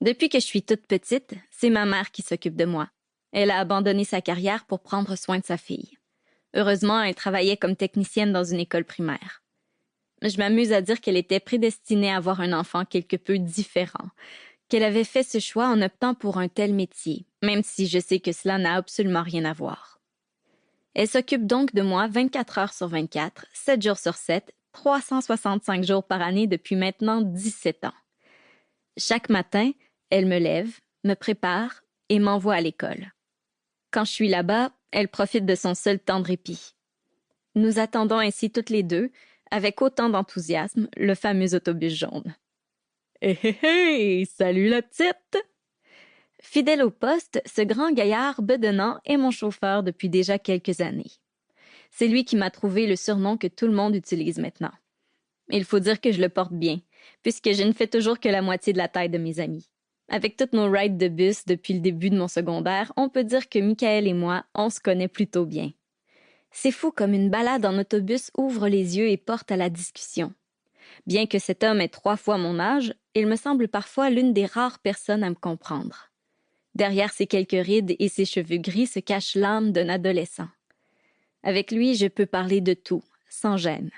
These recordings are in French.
Depuis que je suis toute petite, c'est ma mère qui s'occupe de moi. Elle a abandonné sa carrière pour prendre soin de sa fille. Heureusement, elle travaillait comme technicienne dans une école primaire. Je m'amuse à dire qu'elle était prédestinée à avoir un enfant quelque peu différent, qu'elle avait fait ce choix en optant pour un tel métier, même si je sais que cela n'a absolument rien à voir. Elle s'occupe donc de moi 24 heures sur 24, 7 jours sur 7, 365 jours par année depuis maintenant 17 ans. Chaque matin, elle me lève, me prépare et m'envoie à l'école. Quand je suis là-bas, elle profite de son seul temps de répit. Nous attendons ainsi toutes les deux, avec autant d'enthousiasme, le fameux autobus jaune. Hé hé hé! Salut la petite! Fidèle au poste, ce grand gaillard bedonnant est mon chauffeur depuis déjà quelques années. C'est lui qui m'a trouvé le surnom que tout le monde utilise maintenant. Il faut dire que je le porte bien, puisque je ne fais toujours que la moitié de la taille de mes amis. Avec toutes nos rides de bus depuis le début de mon secondaire, on peut dire que Michael et moi, on se connaît plutôt bien. C'est fou comme une balade en autobus ouvre les yeux et porte à la discussion. Bien que cet homme ait 3 fois mon âge, il me semble parfois l'une des rares personnes à me comprendre. Derrière ses quelques rides et ses cheveux gris se cache l'âme d'un adolescent. Avec lui, je peux parler de tout, sans gêne.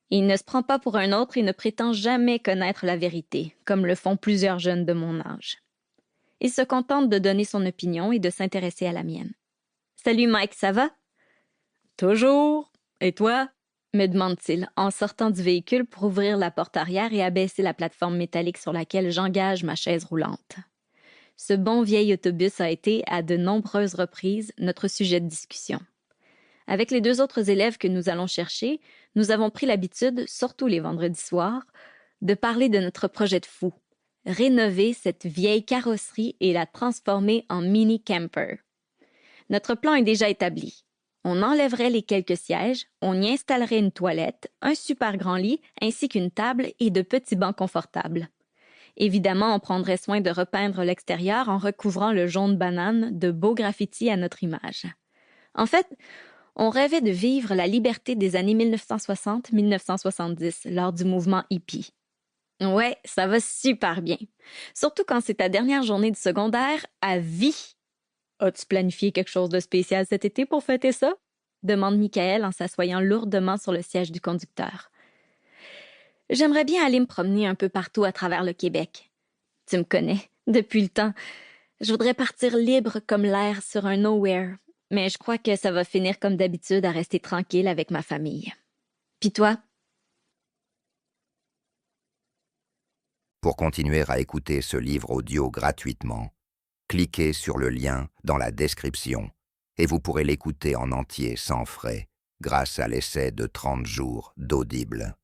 Il ne se prend pas pour un autre et ne prétend jamais connaître la vérité, comme le font plusieurs jeunes de mon âge. Il se contente de donner son opinion et de s'intéresser à la mienne. « Salut Mike, ça va? »« Toujours. Et toi? » me demande-t-il en sortant du véhicule pour ouvrir la porte arrière et abaisser la plateforme métallique sur laquelle j'engage ma chaise roulante. Ce bon vieil autobus a été, à de nombreuses reprises, notre sujet de discussion. Avec les 2 autres élèves que nous allons chercher, nous avons pris l'habitude, surtout les vendredis soirs, de parler de notre projet de fou, rénover cette vieille carrosserie et la transformer en mini-camper. Notre plan est déjà établi. On enlèverait les quelques sièges, on y installerait une toilette, un super grand lit, ainsi qu'une table et de petits bancs confortables. Évidemment, on prendrait soin de repeindre l'extérieur en recouvrant le jaune banane de beaux graffitis à notre image. En fait, on rêvait de vivre la liberté des années 1960-1970 lors du mouvement hippie. Ouais, ça va super bien. Surtout quand c'est ta dernière journée de secondaire à vie. As-tu planifié quelque chose de spécial cet été pour fêter ça? Demande Michael en s'assoyant lourdement sur le siège du conducteur. J'aimerais bien aller me promener un peu partout à travers le Québec. Tu me connais, depuis le temps. Je voudrais partir libre comme l'air sur un nowhere. Mais je crois que ça va finir comme d'habitude à rester tranquille avec ma famille. Puis toi? Pour continuer à écouter ce livre audio gratuitement, cliquez sur le lien dans la description et vous pourrez l'écouter en entier sans frais grâce à l'essai de 30 jours d'Audible.